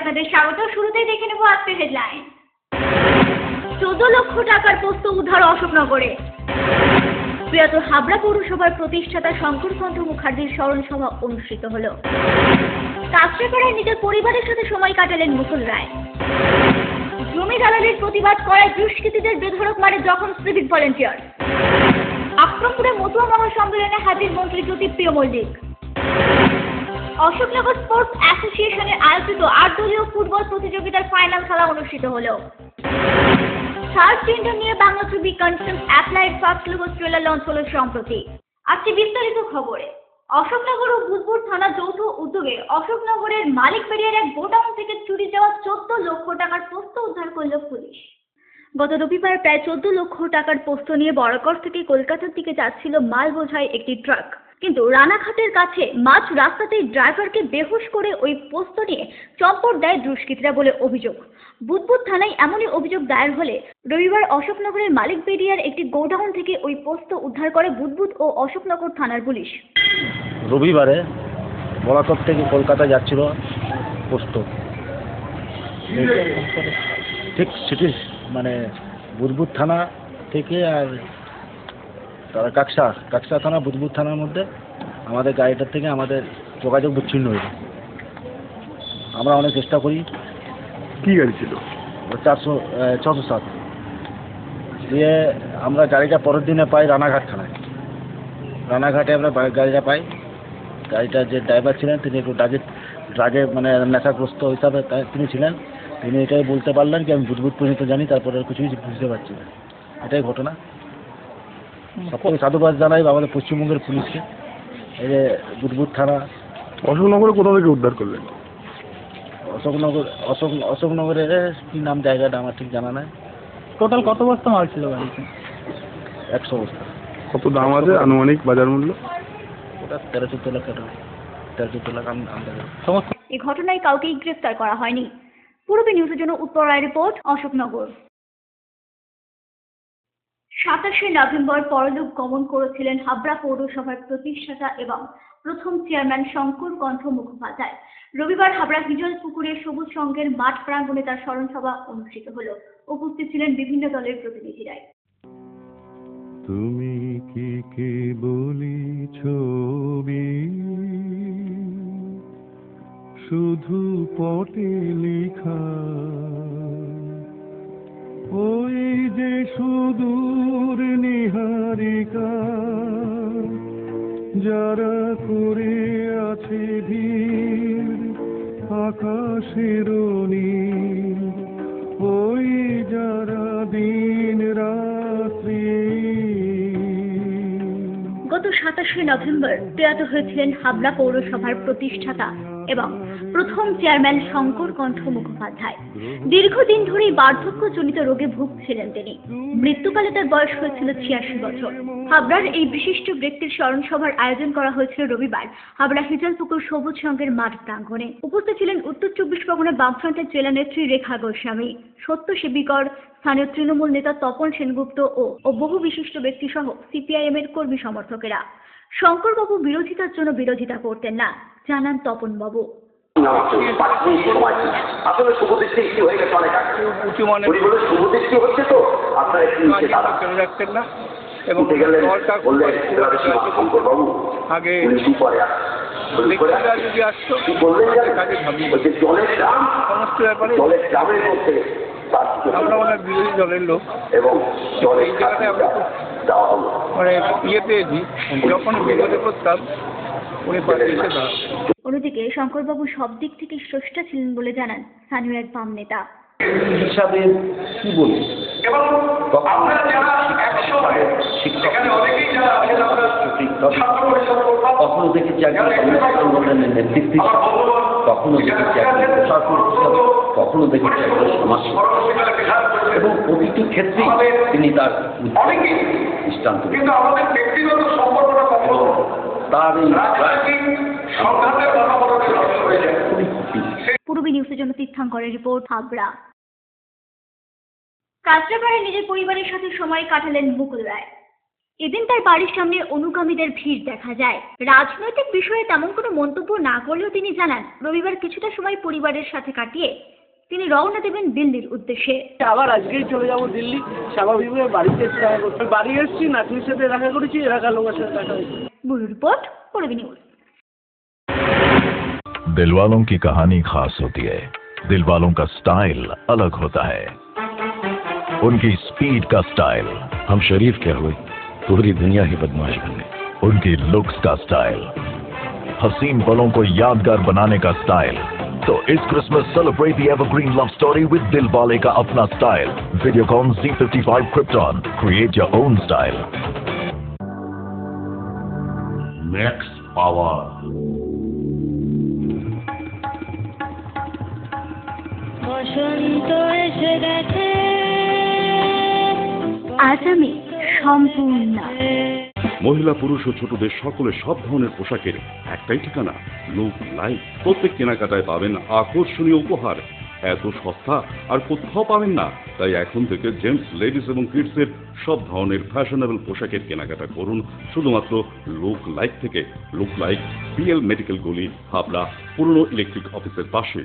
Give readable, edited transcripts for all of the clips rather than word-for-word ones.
আপনাদের স্বাগত। শুরুতেই দেখে নেব আজকের হেডলাইন। 14 লক্ষ টাকার পোস্ত উদ্ধার অশোকনগরে। প্রয়াত হাবড়া পৌরসভার প্রতিষ্ঠাতা শঙ্করকান্ত মুখার্জির স্মরণ সভা অনুষ্ঠিত হল। কাছড়াপাড়ায় নিজের পরিবারের সাথে সময় কাটালেন মুকুল রায়। জমি দালালির প্রতিবাদ করায় দুষ্কৃতীদের বেধড়ক মারে জখম সিভিক ভলেন্টিয়ার। আকরমপুরে মতুয়া মহাসম্মেলনে হাজির মন্ত্রী জ্যোতিপ্রিয় মল্লিক। অশোকনগর স্পোর্টস অ্যাসোসিয়েশনের আয়োজিত 8 দলীয় ফুটবল প্রতিযোগিতার ফাইনাল খেলা অনুষ্ঠিট হল। থার্ড জেন্ডার নিয়ে বাংলা ছবি concept applied first look trailer launch হল সম্প্রতি। আজকে বিস্তারিত খবরে। অশোকনগর ও ভূতপুর থানা যৌথ উদ্যোগে অশোকনগরের মালিকবাড়িয়ার এক গোডাউন থেকে চুরি যাওয়া 14 লক্ষ টাকার পোস্ত উদ্ধার করল পুলিশ। গত রবিবার প্রায় 14 লক্ষ টাকার পোস্ত নিয়ে বড়কর থেকে কলকাতার দিকে যাচ্ছিল মাল বোঝাই একটি ট্রাক, কিন্তু রানাঘাটের কাছে মাঝ রাস্তাতেই ড্রাইভারকে বেহুশ করে ওই পোস্ত নিয়ে চম্পট দেয় দুষ্কৃতীরা বলে অভিযোগ। বুধবুধ থানায় এমনই অভিযোগ দায়ের হলে রবিবার অশোকনগরের মালিকবাড়িয়ার একটি গোডাউন থেকে ওই পোস্ত উদ্ধার করে বুধবুধ ও অশোকনগর থানার পুলিশ। রবিবারে বড়াকর থেকে কলকাতা যাচ্ছিল পোস্ত, ঠিক সিটি মানে বুধবুধ থানা থেকে আর তারা কাকসা থানা বুধবুধ থানার মধ্যে আমাদের গাড়িটার থেকে আমাদের যোগাযোগ বিচ্ছিন্ন হইল। আমরা অনেক চেষ্টা করি। কি গাড়ি ছিল? 607 দিয়ে আমরা গাড়িটা পরের দিনে পাই রানাঘাট থানায়। রানাঘাটে আমরা গাড়িটা পাই। গাড়িটার যে ড্রাইভার ছিলেন তিনি একটু ড্রাগে মানে নেশাগ্রস্ত হিসাবে তিনি ছিলেন। তিনি এটাই বলতে পারলেন কি আমি বুধবুধ পর্যন্ত জানি, তারপরে আর কিছুই বুঝতে পারছি না। এটাই ঘটনা। সব থেকে সাধুবাদ জানাই আমাদের পশ্চিমবঙ্গের পুলিশকে। এই যে বুধবুধ থানা। অশোকনগরে কোথা থেকে উদ্ধার করলেন? অশোকনগরের কি নাম জায়গাটা আমার ঠিক জানা নাই। টোটাল কত বস্তা মাল ছিল গাড়িতে? 100 বস্তা। কত দাম আছে আনুমানিক বাজার মূল্য? ওটা 13-14 লাখ টাকা। 13-14 লাখ সমস্ত। এই ঘটনায় কাউকেই গ্রেফতার করা হয়নি। পূর্বী নিউজের জন্য উত্তর রায় রিপোর্ট, অশোকনগর। 27শে নভেম্বর পরলোক গমন করেছিলেন হাবড়া পৌরসভার প্রতিষ্ঠাতা এবং প্রথম চেয়ারম্যান শঙ্করকান্ত মুখোপাধ্যায়। রবিবার হাবড়া হিজল পুকুরে সবুজ সংঘের মাঠ প্রাঙ্গণে তার স্মরণ সভা অনুষ্ঠিত হল। উপস্থিত ছিলেন বিভিন্ন দলের প্রতিনিধিরা। তুমি কি কি বলি ছবি শুধু পটে লেখা, ওই যে সুদূর নিহারিকা যারা করে আছে ভিড় আকাশের নীল, ওই যারা দিন রাত্রি। গত 27শে নভেম্বর প্রয়াত হয়েছিলেন হাবড়া পৌরসভার প্রতিষ্ঠাতা এবং প্রথম চেয়ারম্যান শঙ্করকান্ত মুখোপাধ্যায়। দীর্ঘদিন ধরেই বার্ধক্যজনিত রোগে ভুগছিলেন তিনি। মৃত্যুকালে তার বয়স হয়েছিল 86 বছর। হাবড়ার এই বিশিষ্ট ব্যক্তির স্মরণ সভার আয়োজন করা হয়েছিল রবিবার হাবড়া হিজলপুকুর সবুজ সংঘের মাঠ প্রাঙ্গণে। উপস্থিত ছিলেন উত্তর 24 পরগনা বামফ্রন্টের জেলা নেত্রী রেখা গোস্বামী, সত্যসেবিকর স্থানীয় তৃণমূল নেতা তপন সেনগুপ্ত ও বহু বিশিষ্ট ব্যক্তি সহ সিপিআইএম এর কর্মী সমর্থকেরা। শঙ্করবাবু বিরোধিতার জন্য বিরোধিতা করতেন না, জানান তপনবাবু। আসলে শুভদৃষ্টি কি হয়ে গেছে অনেক আগে। শুভদৃষ্টি হচ্ছে তো আপনারা রাখতেন না এবং আগে যদি আসতো জলের দাম সমস্ত ব্যাপারে জলের দামের মধ্যে আমরা ওনার বিরোধী দলের লোক এবং এই জায়গাটায় আমরা মানে ইয়ে পেয়েছি, যখন বিরোধী করতাম উনি পাশে এসে দাঁড়ান। অন্যদিকে শঙ্করবাবু সব দিক থেকে স্রষ্টা ছিলেন বলে জানান স্থানীয় এক বাম নেতা। হিসাবে কি বলি, কখনো দেখেছি সংগঠনের নেতৃত্ব হিসাবে, কখনো দেখেছি একজন প্রশাসক হিসাবে, কখনো দেখেছি একজন সমাজসেবী, এবং প্রতিটি ক্ষেত্রেই তিনি তার দৃষ্টান্ত তার পূর্বী নিউজের জন্য তীর্থঙ্করের রিপোর্ট, হাবড়া। কাছড়াপাড়ায় নিজের পরিবারের সাথে সময় কাটালেন মুকুল রায়। এদিন তার বাড়ির সামনে অনুগামীদের ভিড় দেখা যায়। রাজনৈতিক বিষয়ে তেমন কোনো মন্তব্য না করলেও তিনি জানান, রবিবার কিছুটা সময় পরিবারের সাথে কাটিয়ে তিনি রওনা দেবেন দিল্লির উদ্দেশ্যে। আবার আজকেই চলে যাব দিল্লি। স্বাভাবিকভাবে বাড়িতে এসে দেখা করতে বাড়ি এসেছি, নাতনির সাথে দেখা করেছি, এলাকার লোকের সাথে দেখা হয়েছে। Bureau report, Purbi news. दिल वालों की कहानी खास होती है, दिल वालों का स्टाइल अलग होता है, उनकी स्पीड का स्टाइल। हम शरीफ क्या हुए, पूरी दुनिया ही बदमाश बन गई। उनकी लुक्स का स्टाइल, हसीन पलों को यादगार बनाने का स्टाइल। तो इस Christmas celebrate the evergreen love story with दिल वाले का अपना style. Videocon Z55 Krypton, create your own style. Max power. আজ আমি সম্পূর্ণ। মহিলা পুরুষ ও ছোটদের সকলের সব ধরনের পোশাকের একটাই ঠিকানা, লুক লাইফ। প্রত্যেক কেনাকাটায় পাবেন আকর্ষণীয় উপহার। এত সস্তা আর কোথাও পাবেন না। তাই এখন থেকে জেন্টস, লেডিস এবং কিডসের সব ধরনের ফ্যাশনেবল পোশাকের কেনাকাটা করুন শুধুমাত্র লুক লাইফ থেকে। লুক লাইফ, বিএল মেডিকেল গলি, হাবড়া, পুরনো ইলেকট্রিক অফিসের পাশে।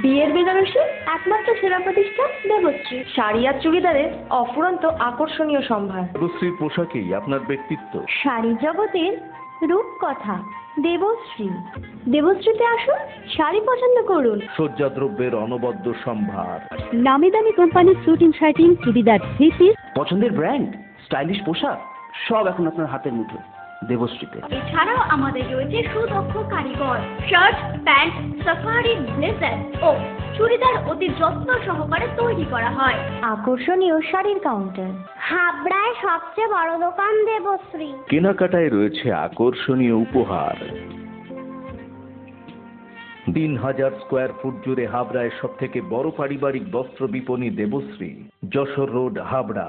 বিয়ের বেনারসি একমাত্র সেরা প্রতিষ্ঠান দেবশ্রী। শাড়ি আর চুড়িদারের অফুরন্ত আকর্ষণীয় সম্ভার। দেবশ্রীর পোশাকেই আপনার ব্যক্তিত্ব। শাড়ি জগতের রূপকথা দেবশ্রী। দেবশ্রীতে আসুন, শাড়ি পছন্দ করুন। সজ্জাদ্রব্যের অনবদ্য সম্ভার। নামি দামি কোম্পানির শুটিং শার্টিং, চুড়িদার, থ্রি পিস, পছন্দের ব্র্যান্ড, স্টাইলিশ পোশাক সব এখন আপনার হাতের মুঠোয় দেবশ্রীতে। এছাড়াও আমাদের রয়েছে সুদক্ষ কারিগর। শার্ট, প্যান্ট, সাফারি, ব্লেজার ও চুড়িদার অতি যত্ন সহকারে তৈরি করা হয়। আকর্ষণীয় শাড়ির কাউন্টার। হাবড়ায় সবচেয়ে বড় দোকান দেবশ্রী। কেনাকাটায় রয়েছে আকর্ষণীয় উপহার। 3000 স্কোয়ার ফুট জুড়ে হাবড়ায় সব থেকে বড় পারিবারিক বস্ত্র বিপণী দেবশ্রী, যশোর রোড, হাবড়া।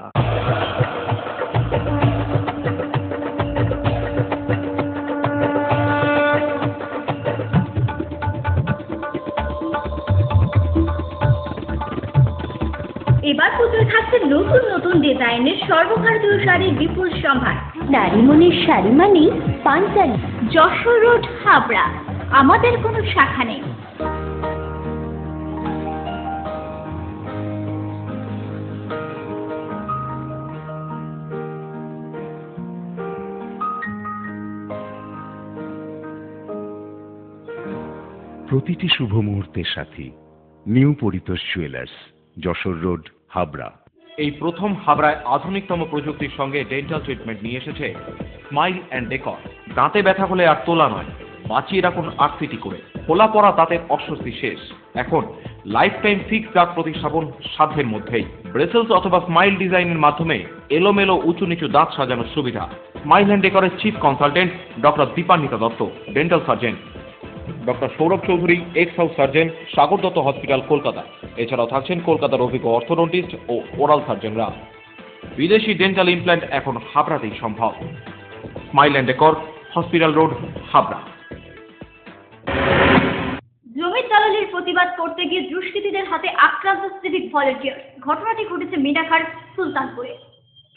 এবার পুজোয় থাকছে নতুন নতুন ডিজাইনের সর্বভারতীয় শাড়ির বিপুল সম্ভার। নারী মনের শাড়ি মানেই পাঞ্জাবি। যশোর রোড, হাবড়া। আমাদের কোনো শাখা নেই। প্রতিটি শুভ মুহূর্তের সাথী new Paritosh jewellers, Jessore road, Habra. এই প্রথম হাবড়ায় আধুনিকতম প্রযুক্তির সঙ্গে ডেন্টাল ট্রিটমেন্ট নিয়ে এসেছে স্মাইল অ্যান্ড ডেকর। দাঁতে ব্যথা হলে আর তোলা নয়, বাঁচিয়ে রাখুন আকৃতি করে। খোলা পড়া দাঁতের অস্বস্তি শেষ। এখন লাইফ টাইম ফিক্স দাঁত প্রতিস্থাপন সাধ্যের মধ্যেই। ব্রেসেলস অথবা স্মাইল ডিজাইনের মাধ্যমে এলোমেলো উঁচু নিচু দাঁত সাজানোর সুবিধা। স্মাইল অ্যান্ড ডেকরের chief consultant doctor Dipanwita Dutta, dental surgeon. Doctor Sourav Chowdhury, ex house surgeon, Sagar Dutta hospital, Kolkata. এছাড়াও থাকছেন কলকাতার অভিজ্ঞ অর্থোডন্টিস্ট ও ওরাল সার্জনরা। বিদেশি ডেন্টাল ইমপ্ল্যান্ট এখন হাবড়াতেই সম্ভব। Smile and decor, hospital road, Habra. জমির দালালির প্রতিবাদ করতে গিয়ে দুষ্কৃতীদের হাতে আক্রান্ত সিভিক ভলেন্টিয়ার। ঘটনাটি ঘটেছে মিনাখার সুলতানপুরে।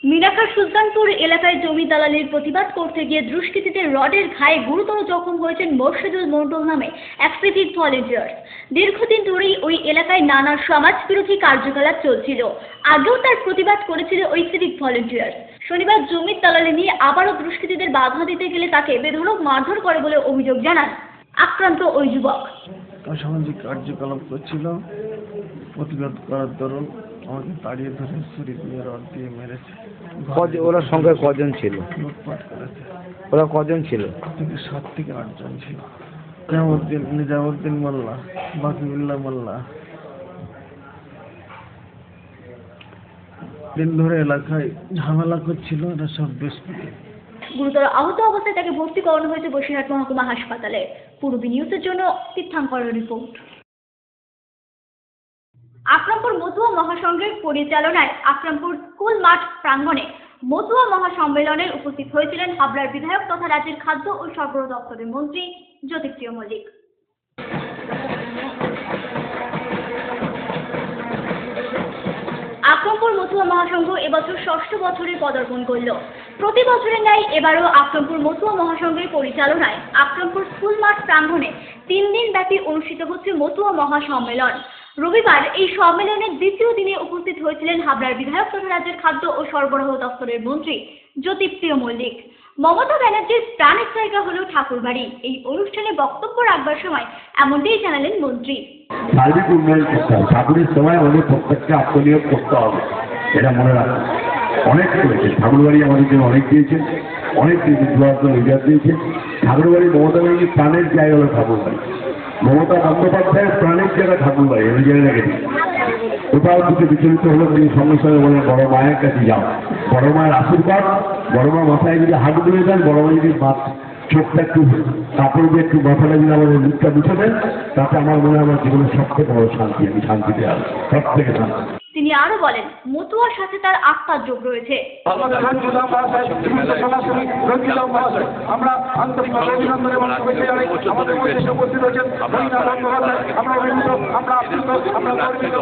মিনাখার সুলতানপুর এলাকায় জমি দালালির প্রতিবাদ করতে গিয়ে দুষ্কৃতীদের রডের ঘায়ে গুরুতর জখম হয়েছেন মোর্শেদুল মণ্ডল নামে এক সিভিক ভলেন্টিয়ার। দীর্ঘদিন ধরেই ওই এলাকায় নানা সমাজ বিরোধী কার্যকলাপ চলছিল। আগেও তার প্রতিবাদ করেছিল ওই সিভিক ভলেন্টিয়ার। শনিবার জমির দালালি নিয়ে আবারও দুষ্কৃতীদের বাধা দিতে গেলে তাকে বেধড়ক মারধর করে বলে অভিযোগ জানান আক্রান্ত ওই যুবক। অসামাজিক কার্যকলাপ করছিল, প্রতিবাদ করার দরুন আমাকে তাড়িয়ে ধরে ছুরি দিয়ে রড দিয়ে মেরেছে। ওরা সংখ্যা কজন ছিল? লুটপাট করেছে। ওরা কজন ছিল? 7 থেকে 8 জন ছিল। নিজামুদ্দিন মোল্লা, বাকিউল্লাহ মোল্লা। দিন ধরে এলাকায় ঝামেলা করছিল, এরা সব দুষ্কৃতী। গুরুতর আহত অবস্থায় তাকে ভর্তি করানো হয়েছে বসিরহাট মহকুমা হাসপাতালে। পূর্বী নিউজের জন্য তীর্থাঙ্করের রিপোর্ট। আকরামপুর মতুয়া মহাসংঘের পরিচালনায় আকরামপুর স্কুল মাঠ প্রাঙ্গণে মতুয়া মহাসম্মেলনের উপস্থিত হয়েছিলেন হাবড়ার বিধায়ক তথা রাজ্যের খাদ্য ও সরবরাহ দপ্তরের মন্ত্রী জ্যোতিপ্রিয় মল্লিক। আকরামপুর আকরামপুর মতুয়া মহাসংঘ এবছর ৬ষ্ঠ বছরে পদার্পণ করল। প্রতি বছরের ন্যায় এবারও আকরামপুর মতুয়া মহাসংঘের পরিচালনায় আকরামপুর স্কুল মাঠ প্রাঙ্গণে ৩ দিন ব্যাপী অনুষ্ঠিত হচ্ছে মতুয়া মহাসম্মেলন। রবিবার এই সম্মেলনের দ্বিতীয় দিনে উপস্থিত হয়েছিলেন হাবড়ার বিধায়ক তথা রাজ্যের খাদ্য ও সরবরাহ দপ্তরের মন্ত্রী জ্যোতিপ্রিয় মল্লিক। মমতা ব্যানার্জির প্রাণের জায়গা হল ঠাকুরবাড়ি। এই অনুষ্ঠানে বক্তব্য রাখবার সময় এমনটাই জানালেন মন্ত্রী। সার্বিক উন্নয়ন করতে হবে, ঠাকুরের সময় আমাদের প্রত্যেককে আত্মনিয়োগ করতে হবে, এটা মনে রাখা। অনেক করেছে ঠাকুরবাড়ি, আমাদের জন্য অনেক দিয়েছে, অনেক লিডার দিয়েছে। ঠাকুরবাড়ি মমতা ব্যানার্জির প্রাণের জায়গা হলো ঠাকুরবাড়ি। মমতা বন্দ্যোপাধ্যায়ের প্রাণের জায়গা ঠাকুরবাড়ি, আমি জেনে রেখে দিই। কোথাও কিছু বিচলিত হলো তিনি সঙ্গে সঙ্গে বলেন বড় মায়ের কাছে যাও, বড় মায়ের আশীর্বাদ, বড় মা মাথায় যদি হাত তুলে দেন, বড় মা যদি চোখটা একটু কাপড় দিয়ে একটু মাথাটা যদি আমাদের মুখটা মুছে দেন, তাতে আমার মনে হয় আমার জীবনের সবথেকে বড় শান্তি, আমি শান্তিতে আছি, সব থেকে শান্তি। তিনি আরো বলেন মতুয়ার সাথে তার আত্মার যোগ রয়েছে। আমরা আন্তরিকভাবে অভিনন্দন এবং শুভেচ্ছা জানাই। আমাদের মধ্যে এসে উপস্থিত হয়েছেন মহিলা বন্দ্যোপাধ্যায়, আমরা অভিভূত, আমরা আপ্লুত, আমরা গর্বিত।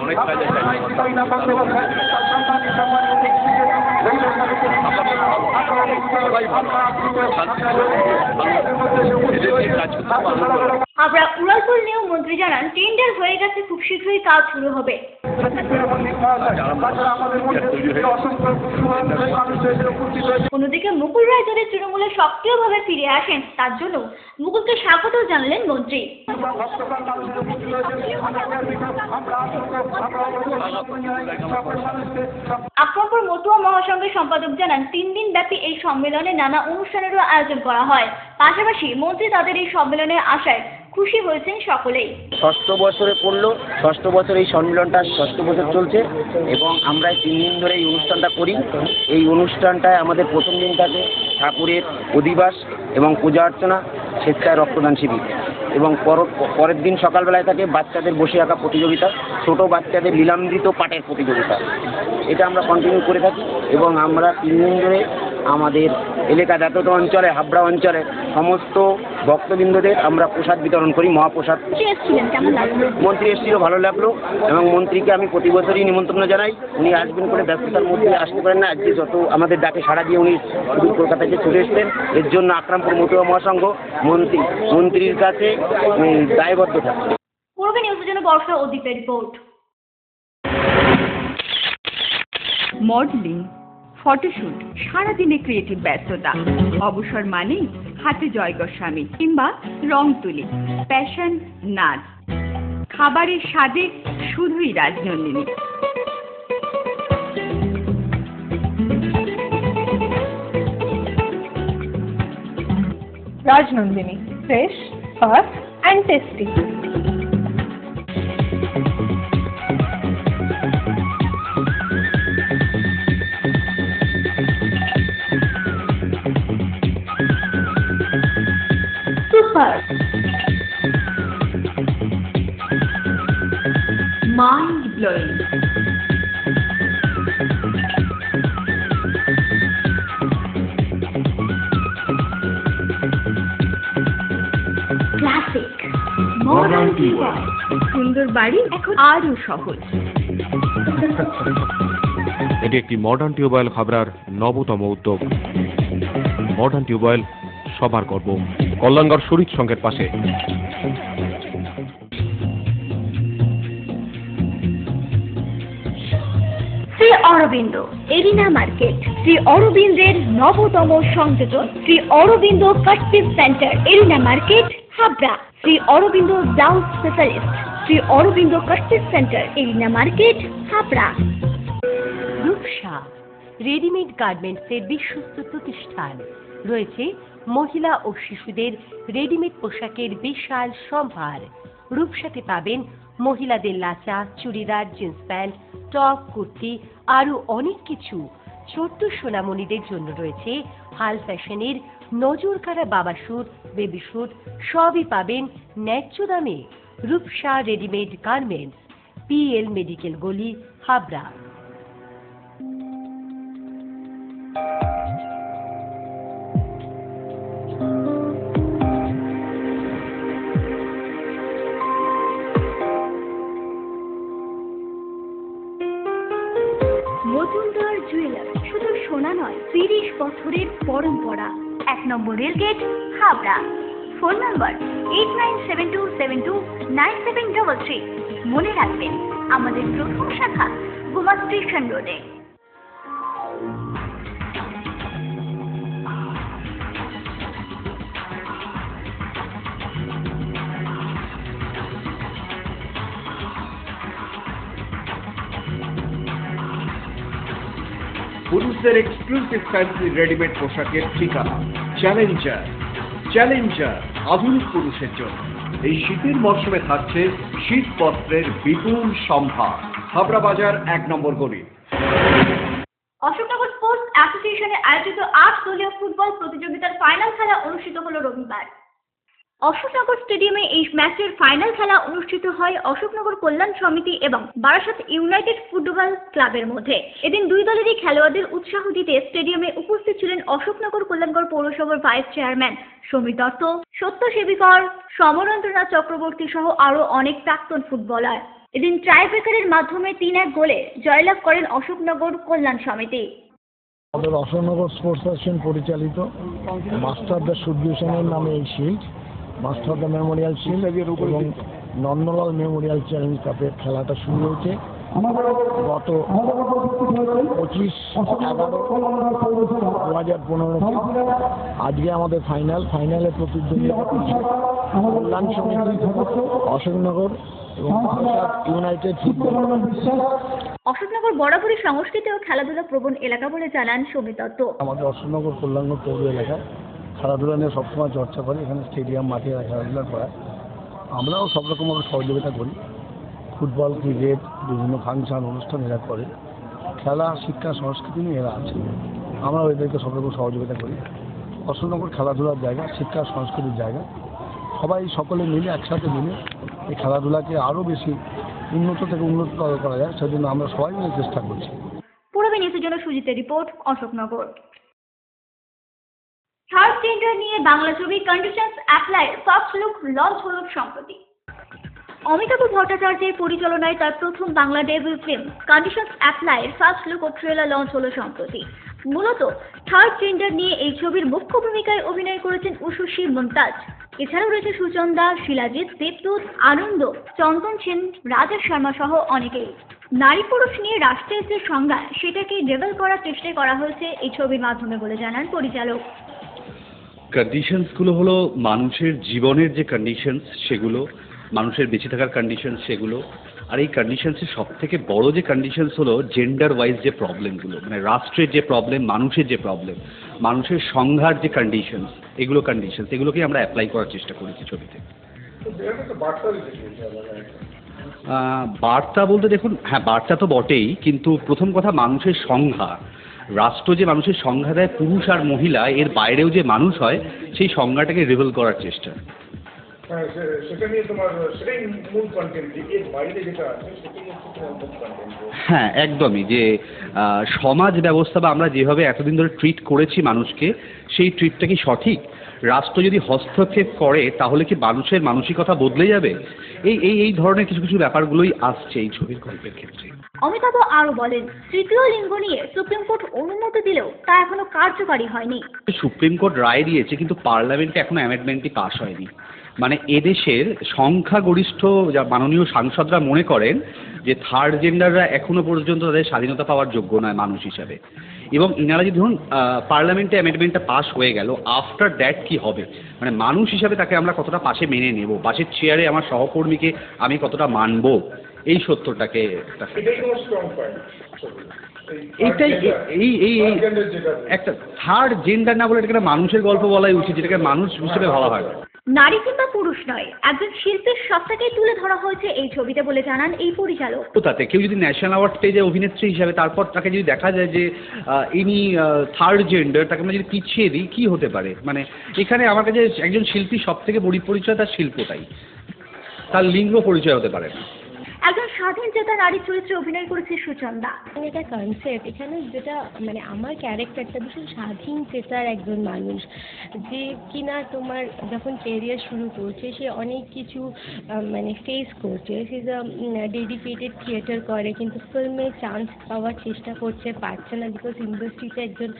মহিলা বন্দ্যোপাধ্যায় তার সম্মানী আমরা উড়ালপুর নিয়েও মন্ত্রী জানান টেন্ডার হয়ে গেছে, খুব শীঘ্রই কাজ শুরু হবে। অন্যদিকে মুকুল রায় যদি তৃণমূলে সক্রিয়ভাবে ফিরে আসেন, তার জন্য মুকুলকে স্বাগত জানালেন মন্ত্রী। আকরামপুর মতুয়া মহাসংঘের সম্পাদক জানান ৩ দিন ব্যাপী এই সম্মেলনে নানা অনুষ্ঠানেরও আয়োজন করা হয়। পাশাপাশি মন্ত্রী তাদের এই সম্মেলনে আসায় খুশি হয়েছেন সকলেই। ৬ষ্ঠ বছরে পড়লো, ৬ষ্ঠ বছর এই সম্মেলনটা ৬ষ্ঠ বছর চলছে এবং আমরা ৩ দিন ধরে এই অনুষ্ঠানটা করি। এই অনুষ্ঠানটায় আমাদের প্রথম দিন থাকে ঠাকুরের অধিবাস এবং পূজা অর্চনা, স্বেচ্ছায় রক্তদান শিবির এবং পরের দিন সকালবেলায় থাকে বাচ্চাদের বসে আঁকা প্রতিযোগিতা, ছোট বাচ্চাদের লীলামৃত পাঠের প্রতিযোগিতা। এটা আমরা কন্টিনিউ করে থাকি এবং আমরা ৩ দিন ধরে আমাদের এলাকা যতটা অঞ্চলে, হাবড়া অঞ্চলে সমস্ত ভক্তবৃন্দদের আমরা প্রসাদ বিতরণ করি, মহাপ্রসাদ। মন্ত্রী এসেছিল, ভালো লাগলো এবং মন্ত্রীকে আমি প্রতি বছরই নিমন্ত্রণ জানাই। উনি আসবেন করে ব্যস্ততার মধ্যে আসতে পারেন না, আজকে যত আমাদের ডাকে সাড়া দিয়ে উনি শুধু কলকাতায় যে চলে এসছেন, এর জন্য আকরামপুর মতুয়া মহাসংঘ মন্ত্রীর কাছে দায়বদ্ধ থাকছে। পূর্বে নিউজের জন্য বর্ষা ও দীপের রিপোর্ট। মডেলিং, ফটোশুট, সারাদিনে ক্রিয়েটিভ ব্যস্ততা, অবসর মানেই হাতে জয় গোস্বামী কিংবা রং তুলি, প্যাশন, নাচ, খাবারের স্বাদে শুধুই Rajnandini. Rajnandini, fresh, fast and tasty. Super. Mind blowing. Classic, modern tubewell. সুন্দর বাড়ি এখন আরো সহজ। এটি একটি মডার্ন টিউবওয়েল হাবড়ার নবতম উদ্যোগ। মডার্ন টিউবওয়েল সবার গর্ব। কল্যাণগড় শরীর সংঘের পাশে। শ্রী অরবিন্দ এরিনা মার্কেট, শ্রী অরবিন্দের নবতম সংযোজন, Shri Aurobindo cut piece centre, arena market, Habra. Shri Aurobindo blouse specialist, Shri Aurobindo cut piece centre, arena market, Habra. Rupsa readymade গার্মেন্টসের বিশ্বস্ত প্রতিষ্ঠান। রয়েছে মহিলা ও শিশুদের রেডিমেড পোশাকের বিশাল সম্ভার। রূপসাতে পাবেন মহিলাদের lachha, churidar, jeans pant, top, kurti, আরো অনেক কিছু। ছোট্ট সোনামণিদের জন্য রয়েছে হাল ফ্যাশনের নজর কাড়া বাবা স্যুট, বেবি স্যুট, সবই পাবেন ন্যায্য দামে। Rupsa readymade garments, PL medical গলি, হাবড়া। 30 বছরের পরম্পরা। 1 number rail gate, Habra. Phone number 8972729733। মনে রাখবেন, আমাদের প্রথম শাখা গোমা স্টেশন রোডে। পুরুষদের এক্সক্লুসিভ ফ্যান্সি রেডিমেড পোশাকের ঠিকানা চ্যালেঞ্জার। চ্যালেঞ্জার আধুনিক পুরুষের জন্য এই শীতের মরশুমে থাকছে শীতবস্ত্রের বিপুল সম্ভার। হাবড়া বাজার 1 নম্বর গলি। অশোকনগর স্পোর্টস অ্যাসোসিয়েশনে আয়োজিত 8 দলীয় ফুটবল প্রতিযোগিতার ফাইনাল খেলা অনুষ্ঠিত হলো রবিবার। অশোকনগর স্টেডিয়ামে এই ম্যাচের ফাইনাল খেলা অনুষ্ঠিত হয় অশোকনগর কল্যাণ সমিতি এবং বারাসাত ইউনাইটেড ফুটবল ক্লাবের মধ্যে। এদিন দুই দলেরই খেলোয়াড়দের উৎসাহ দিতে স্টেডিয়ামে উপস্থিত ছিলেন অশোকনগর কল্যাণগড় পৌরসভার ভাইস চেয়ারম্যান সমীর দত্ত, সত্য সেবিকর, সমরেন্দ্রনাথ চক্রবর্তী সহ আরও অনেক প্রাক্তন ফুটবলার। এদিন ট্রাইব্রেকারের মাধ্যমে 3-1 গোলে জয়লাভ করেন অশোকনগর কল্যাণ সমিতি। আমাদের অশোকনগর স্পোর্টস অ্যাসোসিয়েশন পরিচালিত মাস্টার দ্য সুদভূষণের নামে এই shield, master the Memorial shield এবং নন্দলাল মেমোরিয়াল চ্যালেঞ্জ কাপের খেলাটা শুরু হয়েছে গত 25/11/2015। আজকে আমাদের ফাইনালে প্রতিদ্বন্দ্বিতা করছে কল্যাণ সমিতি, অশোকনগর এবং ইউনাইটেড ফুটবল। অশোকনগর বরাবরই সংস্কৃতি ও খেলাধুলা প্রবণ এলাকা বলে জানান সমীর দত্ত। আমাদের অশোকনগর কল্যাণগড় পৌর এলাকায় খেলাধুলা নিয়ে সবসময় চর্চা করে, এখানে স্টেডিয়াম মাঠে খেলাধুলা করায়। আমরাও সব রকমভাবে সহযোগিতা করি। ফুটবল, ক্রিকেট, বিভিন্ন ফাংশন অনুষ্ঠান এরা করে। খেলা, শিক্ষা, সংস্কৃতি নিয়ে এরা আছে। আমরাও এদেরকে সব রকম সহযোগিতা করি। অশোকনগর খেলাধুলার জায়গা, শিক্ষা সংস্কৃতির জায়গা। সবাই সকলে মিলে একসাথে মিলে এই খেলাধুলাকে আরও বেশি উন্নত থেকে উন্নততর করা যায়, সেজন্য আমরা সবাই মিলে চেষ্টা করছি। পূর্বে নিউজের জন্য সুজিতের রিপোর্ট, অশোকনগর। থার্ড জেন্ডার নিয়ে বাংলা ছবি conditions apply first look launch হল সম্প্রতি। অমিতাভ ভট্টাচার্যের পরিচালনায় তার প্রথম Bangla debut film conditions apply first look ও ট্রেলার লঞ্চ হল সম্প্রতি। মূলত থার্ড জেন্ডার নিয়ে এই ছবির মুখ্য ভূমিকায় অভিনয় করেছেন উষসী মুমতাজ। এছাড়াও রয়েছে সুচন্দা, শিলাজিৎ, দেবদূত, আনন্দ, চন্দন সেন, রাজেশ শর্মা সহ অনেকেই। নারী পুরুষ নিয়ে রাষ্ট্রের যে সংজ্ঞা, সেটাকে লেভেল করার চেষ্টা করা হয়েছে এই ছবির মাধ্যমে বলে জানান পরিচালক। কন্ডিশনসগুলো হলো মানুষের জীবনের যে কন্ডিশনস, সেগুলো মানুষের বেঁচে থাকার কন্ডিশনস সেগুলো। আর এই কন্ডিশনসের সব থেকে বড় যে কন্ডিশনস হলো জেন্ডার ওয়াইজ যে প্রবলেমগুলো, মানে রাষ্ট্রের যে প্রবলেম, মানুষের যে প্রবলেম, মানুষের সংঘার যে কন্ডিশনস, এগুলোকেই আমরা অ্যাপ্লাই করার চেষ্টা করেছি ছবিতে। বার্তা বলতে দেখুন, হ্যাঁ বার্তা তো বটেই, কিন্তু প্রথম কথা মানুষের সংজ্ঞা, রাষ্ট্র যে মানুষের সংজ্ঞা দেয় পুরুষ আর মহিলা, এর বাইরেও যে মানুষ হয় সেই সংজ্ঞাটাকে রিভিল করার চেষ্টা। হ্যাঁ একদমই, যে সমাজ ব্যবস্থা বা আমরা যেভাবে এতদিন ধরে ট্রিট করেছি মানুষকে, সেই ট্রিটটা কি সঠিক? রাষ্ট্র যদি হস্তক্ষেপ করে তাহলে কি মানুষের মানসিকতা বদলে যাবে? এই ধরনের কিছু কিছু ব্যাপারগুলোই আসছে এই ছবির গল্পের ক্ষেত্রে। অমিতাভ আরো বলেন, তৃতীয় লিঙ্গ নিয়ে সুপ্রিম কোর্ট অনুমতি দিলেও তা এখনো কার্যকারী হয়নি। সুপ্রিম কোর্ট রায় দিয়েছে, কিন্তু পার্লামেন্টে এখনো অ্যামেন্ডমেন্টটি পাস হয়নি। মানে এদেশের সংখ্যাগরিষ্ঠ যা মাননীয় সাংসদরা মনে করেন যে থার্ড জেন্ডাররা এখনো পর্যন্ত তাদের স্বাধীনতা পাওয়ার যোগ্য নয় মানুষ হিসাবে। এবং ইনারা যদি ধরুন পার্লামেন্টে অ্যামেন্ডমেন্টটা পাস হয়ে গেল, আফটার দ্যাট কি হবে, মানে মানুষ হিসাবে তাকে আমরা কতটা পাশে মেনে নেব, পাশের চেয়ারে আমার সহকর্মীকে আমি কতটা মানব, এই সত্যটাকে এইটাই এই একটা থার্ড জেন্ডার না বলে এটাকে মানুষের গল্প বলাই উচিত, যেটাকে মানুষ হিসেবে ভাবা হয়। নারী কিংবা পুরুষ নয়, একজন শিল্পীর সত্তাকেই তুলে ধরা হয়েছে এই ছবিতে বলে জানান এই পরিচালক। তো তাতে কেউ যদি ন্যাশনাল অ্যাওয়ার্ড পেয়ে যায় অভিনেত্রী হিসাবে, তারপর তাকে যদি দেখা যায় যে ইনি থার্ড জেন্ডার, তাকে আমরা যদি পিছিয়ে দিই কী হতে পারে? মানে এখানে আমার কাছে একজন শিল্পী সব থেকে বড় পরিচয় তার শিল্পটাই, তার লিঙ্গ পরিচয় হতে পারে না। একজন স্বাধীন চেতা নারী চরিত্রে অভিনয় করেছে সুচন্দা। এটা কনসেপ্ট এখানে যেটা মানে আমার ক্যারেক্টারটা ভীষণ স্বাধীন চেতার একজন মানুষ, যে কিনা তোমার যখন ক্যারিয়ার শুরু করছে সে অনেক কিছু মানে ফেস করছে। সে ডেডিকেটেড থিয়েটার করে কিন্তু ফিল্মে চান্স পাওয়ার চেষ্টা করছে, পারছে না, বিকজ ইন্ডাস্ট্রিতে একজন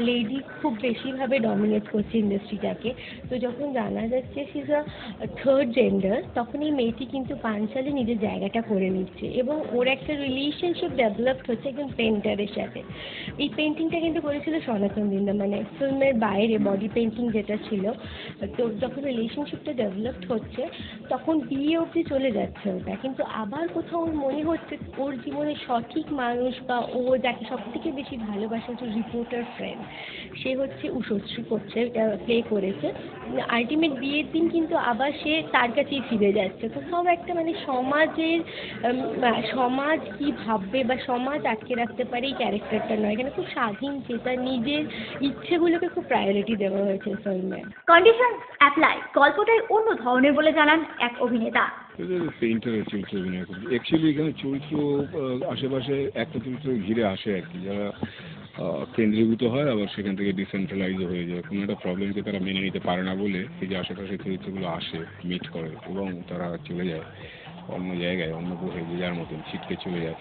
লেডি খুব বেশিভাবে ডমিনেট করছে ইন্ডাস্ট্রিটাকে। তো যখন জানা যাচ্ছে সে ইজ আ থার্ড জেন্ডার, তখন এই মেয়েটি কিন্তু পাঞ্চালে নিজের জায়গাটা করে নিচ্ছে এবং ওর একটা রিলেশনশিপ ডেভেলপ হচ্ছে একজন পেন্টারের সাথে। এই পেন্টিংটা কিন্তু করেছিল সনাতন দিন্দা, মানে ফিল্মের বাইরে বডি পেন্টিং যেটা ছিল। তো যখন রিলেশনশিপটা ডেভেলপ হচ্ছে তখন বিয়ে অবধি চলে যাচ্ছে ওটা, কিন্তু আবার কোথাও ওর মনে হচ্ছে ওর জীবনে সঠিক মানুষ বা ও যাকে সব থেকে বেশি ভালোবাসে হচ্ছে রিপোর্টার ফ্রেন্ড, সে হচ্ছে উষশ্রী করছে, প্লে করেছে। আলটিমেট বিয়ের দিন কিন্তু আবার সে তার কাছেই ফিরে যাচ্ছে। তো সব একটা মানে সমাজের সমাজ কি ভাববে বা সমাজ আটকে রাখতে পারে এই ক্যারেক্টারটা নয়, এখানে খুব স্বাধীন চেতা, নিজের ইচ্ছেগুলোকে খুব প্রায়োরিটি দেওয়া হয়েছে ফিল্মে। কন্ডিশনস অ্যাপ্লাই গল্পটাই অন্য ধরনের বলে জানান এক অভিনেতা। পেইন্টারের চরিত্র অভিনয় করি। অ্যাকচুয়ালি এখানে চরিত্র আশেপাশে একটা চরিত্র ঘিরে আসে আর কি, যারা কেন্দ্রীভূত হয় আবার সেখান থেকে ডিসেন্ট্রালাইজও হয়ে যায়। কোনো একটা প্রবলেমকে তারা মেনে নিতে পারে না বলে এই যে আশেপাশে চরিত্রগুলো আসে, মিট করে এবং তারা চলে যায় অন্য জায়গায়, অন্য গ্রহে যে যার মতন ছিটকে চলে যায়।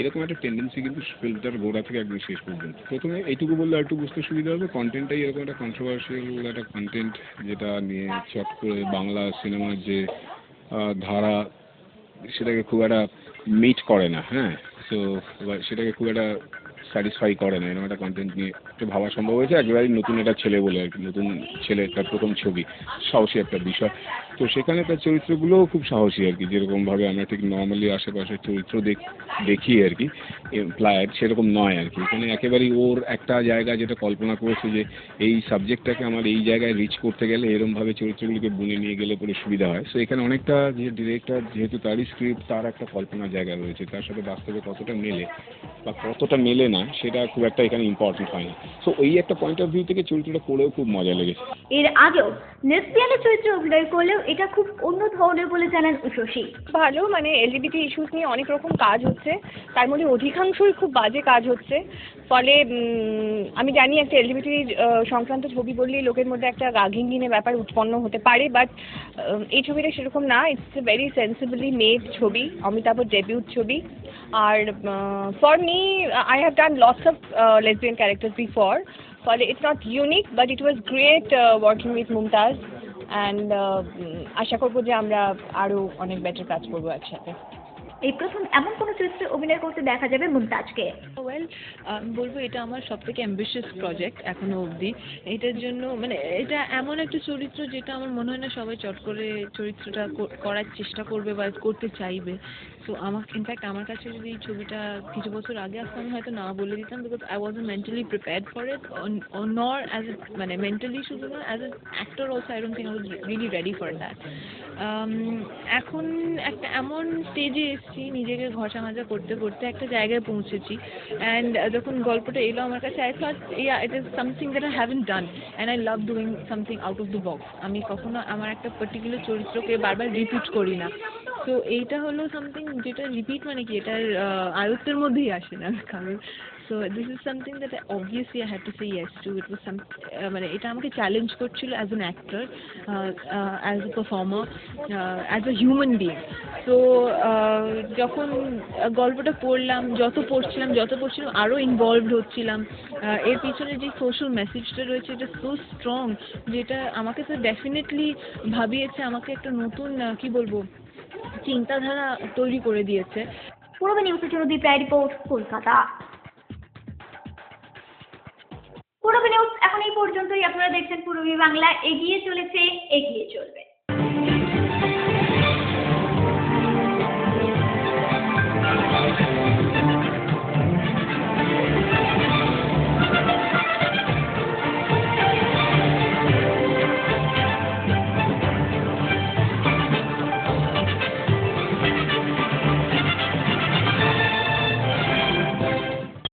এরকম একটা টেন্ডেন্সি কিন্তু ফিল্মটার গোড়া থেকে একদম শেষ পর্যন্ত। প্রথমে এইটুকু বললে একটু বুঝতে সুবিধা হবে, কন্টেন্টটাই এরকম একটা কন্ট্রোভার্সিয়াল একটা কন্টেন্ট, যেটা নিয়ে চট করে বাংলা সিনেমার যে ধারা সেটাকে খুব একটা মিট করে না। হ্যাঁ, তো সেটাকে খুব একটা স্যাটিসফাই করে না। এরকম একটা কন্টেন্ট নিয়ে একটু ভাবা সম্ভব হয়েছে, একেবারেই নতুন একটা ছেলে বলে আর কি, নতুন ছেলে, তার প্রথম ছবি, সাহসী একটা বিষয়। তো সেখানে তার চরিত্রগুলোও খুব সাহসী আর কি, যেরকমভাবে আমরা ঠিক নর্মালি আশেপাশের চরিত্র দেখি আর কি এমপ্লয়েড, সেরকম নয় আর কি। এখানে একেবারেই ওর একটা জায়গা যেটা কল্পনা করেছে যে এই সাবজেক্টটাকে আমার এই জায়গায় রিচ করতে গেলে এরকমভাবে চরিত্রগুলোকে বুনে নিয়ে গেলে পরে সুবিধা হয়। সো এখানে অনেকটা যে ডিরেক্টর, যেহেতু তারই স্ক্রিপ্ট, তার একটা কল্পনার জায়গা রয়েছে, তার সাথে বাস্তবে কতটা মেলে বা কতটা মেলে না সেটা খুব একটা এখানে ইম্পর্টেন্ট হয় না। সো ওই একটা পয়েন্ট অফ ভিউ থেকে চরিত্রটা করেও খুব মজা লেগেছে। এর আগেও লেসবিয়ানের চরিত্রে অভিনয় করলেও এটা খুব অন্য ধরনের বলে জানান উষসী। ভালো, মানে এলজিবিটি ইস্যুস নিয়ে অনেক রকম কাজ হচ্ছে, তার মধ্যে অধিকাংশই খুব বাজে কাজ হচ্ছে। ফলে আমি জানি একটা এলজিবিটি সংক্রান্ত ছবি বললেই লোকের মধ্যে একটা রাগিঙ্গিনের ব্যাপার উৎপন্ন হতে পারে, বাট এই ছবিটা সেরকম না। It's a very sensibly made ছবি, অমিতাভর ডেবিউট ছবি। আর for me, I have done lots of lesbian characters before, ফলে it's not unique, but it was great working with Mumtaz. And আশা করবো যে আমরা আরও অনেক বেটার কাজ করবো একসাথে। এই প্রথম এমন কোনো চরিত্রে অভিনয় করতে দেখা যাবে মুমতাজকে। ওয়েল, বলবো এটা আমার সব থেকে অ্যাম্বিশিয়াস প্রজেক্ট এখনো অবধি। এটার জন্য মানে এটা এমন একটা চরিত্র যেটা আমার মনে হয় না সবাই চট করে চরিত্রটা করার চেষ্টা করবে বা করতে চাইবে। সো ইনফ্যাক্ট আমার কাছে যদি এই ছবিটা কিছু বছর আগে আসতো আমি হয়তো না বলে দিতাম, because I wasn't mentally prepared for it, নর অ্যাজ এ মানে মেন্টালি শুধু না, as a actor also I don't think I was really ready for that. এখন একটা এমন স্টেজে এসেছি, নিজেকে ঘষা মাজা করতে করতে একটা জায়গায় পৌঁছেছি। অ্যান্ড যখন গল্পটা এলো আমার কাছে, I thought it is something that I haven't done and I love doing something out of the box. আমি কখনো আমার একটা পার্টিকুলার চরিত্রকে বারবার রিপিট করি না। তো এইটা হলো সামথিং যেটা রিপিট মানে কি, এটার আয়ত্তের মধ্যেই আসে না কারণ। So this is something that obviously I had to say yes to. It was some মানে এটা আমাকে চ্যালেঞ্জ করছিল as an actor, as a performer, as a human being. So যখন গল্পটা পড়লাম, যত পড়ছিলাম আরও ইনভলভড হচ্ছিলাম। এর পিছনে যে সোশ্যাল মেসেজটা রয়েছে এটা সো স্ট্রং, যেটা আমাকে তো ডেফিনেটলি ভাবিয়েছে, আমাকে একটা নতুন কি বলবো চিন্তাধারা তৈরি করে দিয়েছে। পূরবী নিউজের জন্য দীপ রায় রিপোর্ট, কলকাতা। পূরবী নিউজ এখন এই পর্যন্তই। আপনারা দেখছেন পূরবী বাংলা, এগিয়ে চলেছে, এগিয়ে চলবে।